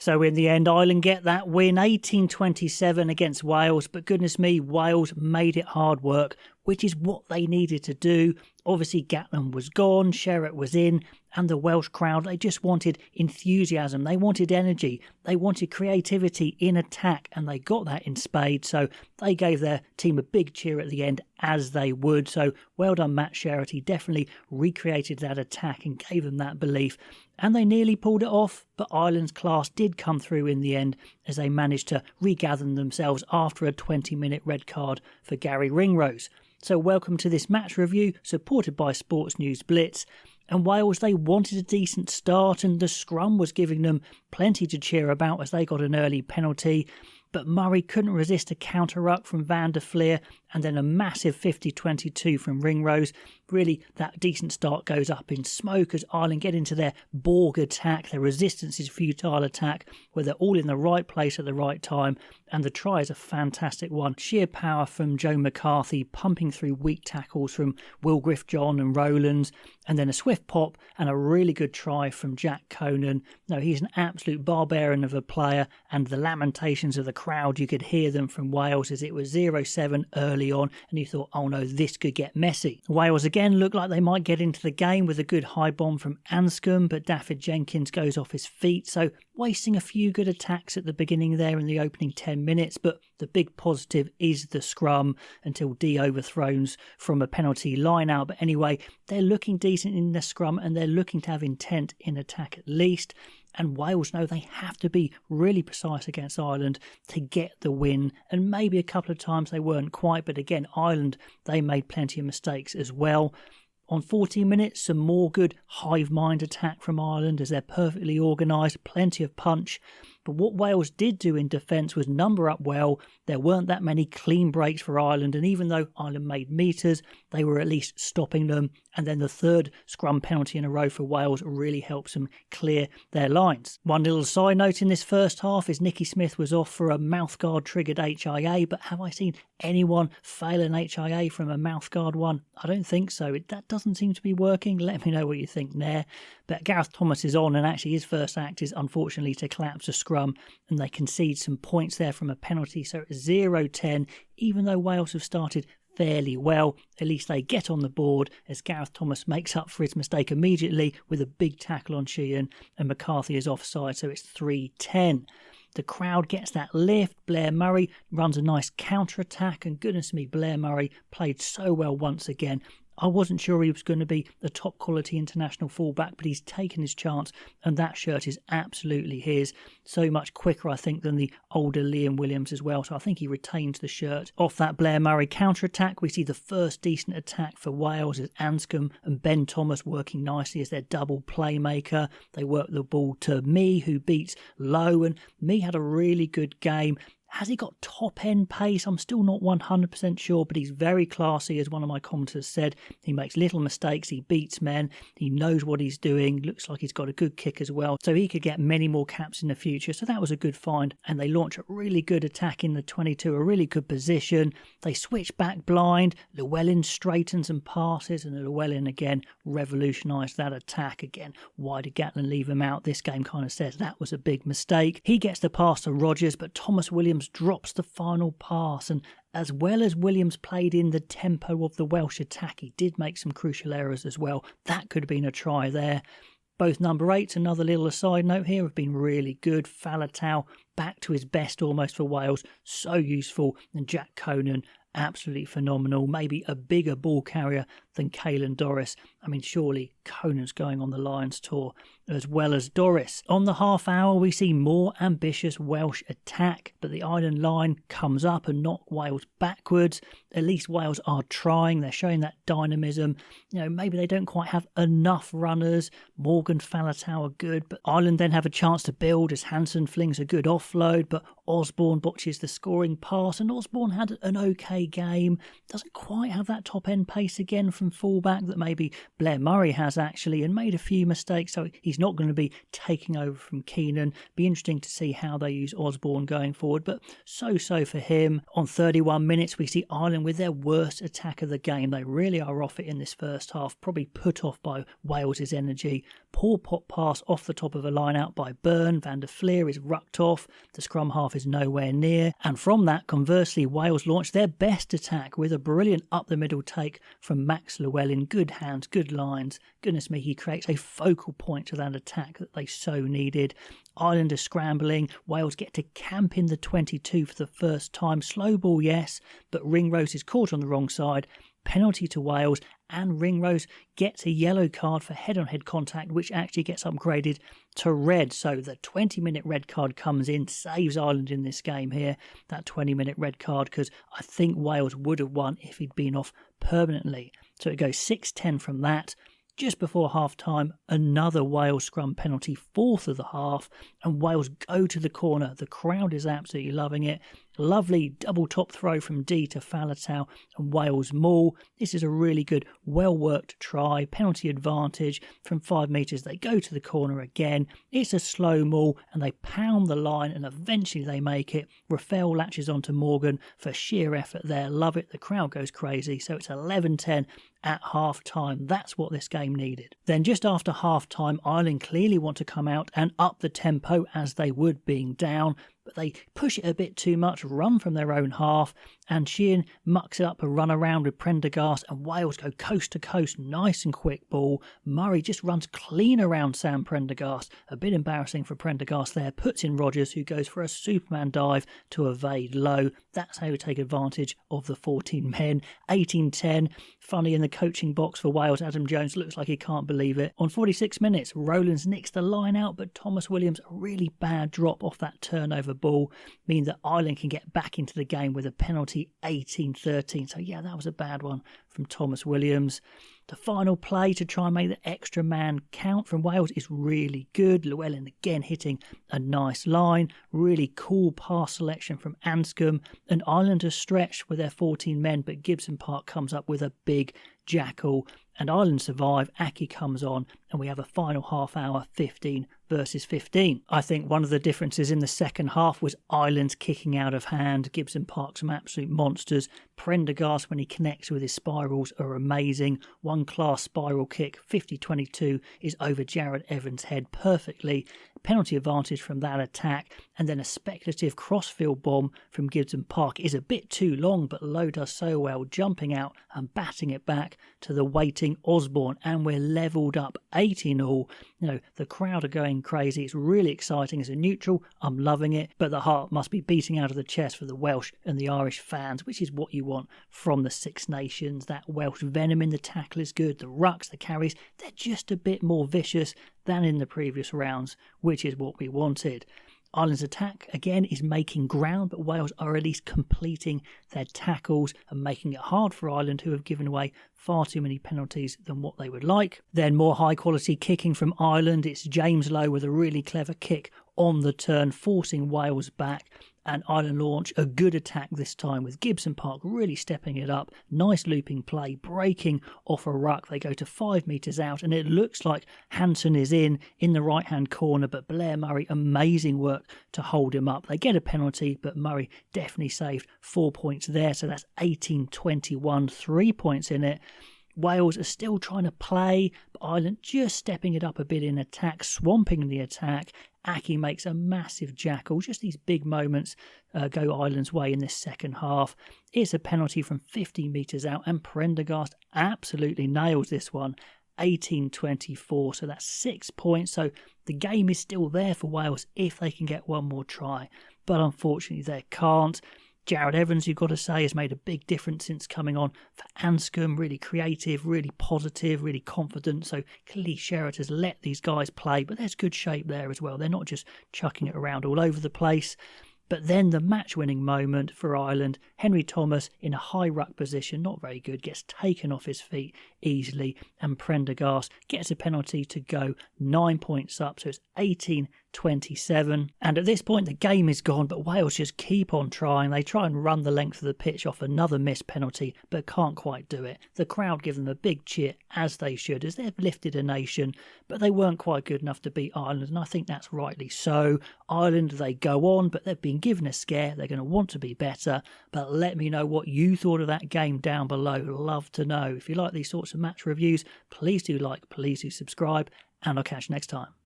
So in the end, Ireland get that win, 18-27 against Wales. But goodness me, Wales made it hard work, which is what they needed to do. Obviously, Gatland was gone, Sherratt was in, and the Welsh crowd, they just wanted enthusiasm, they wanted energy, they wanted creativity in attack, and they got that in spades. So they gave their team a big cheer at the end, as they would. So well done, Matt Sherratt. He definitely recreated that attack and gave them that belief. And they nearly pulled it off, but Ireland's class did come through in the end as they managed to regather themselves after a 20-minute red card for Gary Ringrose. So welcome to this match review, supported by Sports News Blitz. And Wales, they wanted a decent start, and the scrum was giving them plenty to cheer about as they got an early penalty. But Murray couldn't resist a counter-ruck from Van der Fleer, and then a massive 50-22 from Ringrose. Really, that decent start goes up in smoke as Ireland get into their Borg attack, their resistance is futile attack, where they're all in the right place at the right time, and the try is a fantastic one. Sheer power from Joe McCarthy, pumping through weak tackles from Will Griff-John and Rowlands, and then a swift pop and a really good try from Jack Conan. No, he's an absolute barbarian of a player, and the lamentations of the crowd, you could hear them from Wales as it was 0-7 early on, and you thought, oh no, this could get messy. Wales again looked like they might get into the game with a good high bomb from Anscombe, but Daffyd Jenkins goes off his feet, so wasting a few good attacks at the beginning there in the opening 10 minutes, but the big positive is the scrum until D overthrows from a penalty line out. But anyway, they're looking decent in the scrum and they're looking to have intent in attack at least. And Wales know they have to be really precise against Ireland to get the win. And maybe a couple of times they weren't quite, but again, Ireland, they made plenty of mistakes as well. On 14 minutes, some more good hive mind attack from Ireland as they're perfectly organised, plenty of punch. But what Wales did do in defence was number up well. There weren't that many clean breaks for Ireland, and even though Ireland made metres, they were at least stopping them. And then the third scrum penalty in a row for Wales really helps them clear their lines. One little side note in this first half is Nicky Smith was off for a mouthguard triggered HIA, but have I seen anyone fail an HIA from a mouthguard one? I don't think so. That doesn't seem to be working. Let me know what you think there. But Gareth Thomas is on, and actually his first act is unfortunately to collapse a scrum, and they concede some points there from a penalty. So it's 0-10, even though Wales have started fairly well. At least they get on the board as Gareth Thomas makes up for his mistake immediately with a big tackle on Sheehan, and McCarthy is offside, so it's 3-10. The crowd gets that lift. Blair Murray runs a nice counter-attack, and goodness me, Blair Murray played so well once again. I wasn't sure he was going to be the top quality international fullback, but he's taken his chance, and that shirt is absolutely his. So much quicker, I think, than the older Liam Williams as well, so I think he retains the shirt. Off that Blair Murray counter-attack, we see the first decent attack for Wales as Anscombe and Ben Thomas working nicely as their double playmaker. They work the ball to Mee, who beats Lowe, and Mee had a really good game. Has he got top-end pace? I'm still not 100% sure, but he's very classy, as one of my commenters said. He makes little mistakes, he beats men, he knows what he's doing, looks like he's got a good kick as well, so he could get many more caps in the future, so that was a good find. And they launch a really good attack in the 22, a really good position. They switch back blind, Llewellyn straightens and passes, and Llewellyn again revolutionised that attack. Again, why did Gatland leave him out? This game kind of says that was a big mistake. He gets the pass to Rodgers, but Thomas Williams drops the final pass, and as well as Williams played in the tempo of the Welsh attack, he did make some crucial errors as well. That could have been a try there. Both number 8s, another little aside note here, have been really good. Faletau back to his best almost for Wales, so useful, and Jack Conan absolutely phenomenal, maybe a bigger ball carrier than Caelan Doris. I mean, surely Conan's going on the Lions tour as well as Doris. On the half hour, we see more ambitious Welsh attack, but the Ireland line comes up and knocks Wales backwards. At least Wales are trying. They're showing that dynamism. You know, maybe they don't quite have enough runners. Morgan, Faletau are good, but Ireland then have a chance to build as Hansen flings a good offload, but Osborne botches the scoring pass, and Osborne had an okay game. Doesn't quite have that top-end pace again from from fullback that maybe Blair Murray has actually, and made a few mistakes, so he's not going to be taking over from Keenan. Be interesting to see how they use Osborne going forward, but so for him. On 31 minutes, we see Ireland with their worst attack of the game. They really are off it in this first half, probably put off by Wales's energy. Poor pop pass off the top of a line out by Byrne. Van der Fleer is rucked off. The scrum half is nowhere near. And from that, conversely, Wales launched their best attack with a brilliant up the middle take from Max Llewellyn. Good hands, good lines. Goodness me, he creates a focal point to that attack that they so needed. Ireland are scrambling. Wales get to camp in the 22 for the first time. Slow ball, yes, but Ringrose is caught on the wrong side. Penalty to Wales, and Ringrose gets a yellow card for head-on-head contact, which actually gets upgraded to red. So the 20-minute red card comes in, saves Ireland in this game here, that 20-minute red card, because I think Wales would have won if he'd been off permanently. So it goes 6-10 from that. Just before half-time, another Wales scrum penalty, fourth of the half, and Wales go to the corner. The crowd is absolutely loving it. Lovely double top throw from D to Faletau and Wales maul. This is a really good, well-worked try. Penalty advantage from 5 metres. They go to the corner again. It's a slow maul and they pound the line and eventually they make it. Rafael latches onto Morgan for sheer effort there. Love it. The crowd goes crazy. So it's 11-10 at half-time. That's what this game needed. Then just after half-time, Ireland clearly want to come out and up the tempo as they would being down. But they push it a bit too much, run from their own half, and Sheehan mucks it up a run around with Prendergast, and Wales go coast to coast, nice and quick ball. Murray just runs clean around Sam Prendergast, a bit embarrassing for Prendergast there, puts in Rogers, who goes for a Superman dive to evade low. That's how you take advantage of the 14 men. 18-10, funny in the coaching box for Wales. Adam Jones looks like he can't believe it. On 46 minutes, Rowlands nicks the line out, but Thomas Williams, a really bad drop off that turnover ball, mean that Ireland can get back into the game with a penalty. 18-13. So yeah, that was a bad one from Thomas Williams. The final play to try and make the extra man count from Wales is really good. Llewellyn again hitting a nice line. Really cool pass selection from Anscombe. And Ireland are stretched with their 14 men, but Gibson Park comes up with a big jackal. And Ireland survive. Aki comes on and we have a final half hour 15 versus 15. I think one of the differences in the second half was Ireland's kicking out of hand. Gibson Park, some absolute monsters. Prendergast, when he connects with his spirals, are amazing. One class spiral kick, 50-22, is over Jared Evans' head perfectly. Penalty advantage from that attack, and then a speculative crossfield bomb from Gibson Park is a bit too long, but Lowe does so well, jumping out and batting it back to the waiting Osborne, and we're levelled up 18-all. You know, the crowd are going crazy. It's really exciting as a neutral. I'm loving it, but the heart must be beating out of the chest for the Welsh and the Irish fans, which is what you want from the Six Nations. That Welsh venom in the tackle is good. The rucks, the carries, they're just a bit more vicious than in the previous rounds, which is what we wanted. Ireland's attack, again, is making ground, but Wales are at least completing their tackles and making it hard for Ireland, who have given away far too many penalties than what they would like. Then more high-quality kicking from Ireland. It's James Lowe with a really clever kick on the turn, forcing Wales back. And Ireland launch a good attack this time with Gibson Park really stepping it up. Nice looping play, breaking off a ruck. They go to 5 metres out and it looks like Hansen is in the right-hand corner, but Blair Murray, amazing work to hold him up. They get a penalty, but Murray definitely saved 4 points there. So that's 18-21, 3 points in it. Wales are still trying to play, but Ireland just stepping it up a bit in attack, swamping the attack. Aki makes a massive jackal. Just these big moments go Ireland's way in this second half. It's a penalty from 50 metres out, and Prendergast absolutely nails this one. 18-24, so that's 6 points. So the game is still there for Wales if they can get one more try, but unfortunately they can't. Jared Evans, you've got to say, has made a big difference since coming on for Anscombe. Really creative, really positive, really confident. So clearly Sherratt has let these guys play, but there's good shape there as well. They're not just chucking it around all over the place. But then the match-winning moment for Ireland, Henry Thomas in a high ruck position, not very good, gets taken off his feet easily, and Prendergast gets a penalty to go 9 points up. So it's 27. And at this point, the game is gone, but Wales just keep on trying. They try and run the length of the pitch off another missed penalty, but can't quite do it. The crowd give them a big cheer, as they should, as they've lifted a nation, but they weren't quite good enough to beat Ireland, and I think that's rightly so. Ireland, they go on, but they've been given a scare. They're going to want to be better, but let me know what you thought of that game down below. Love to know. If you like these sorts of match reviews, please do like, please do subscribe, and I'll catch you next time.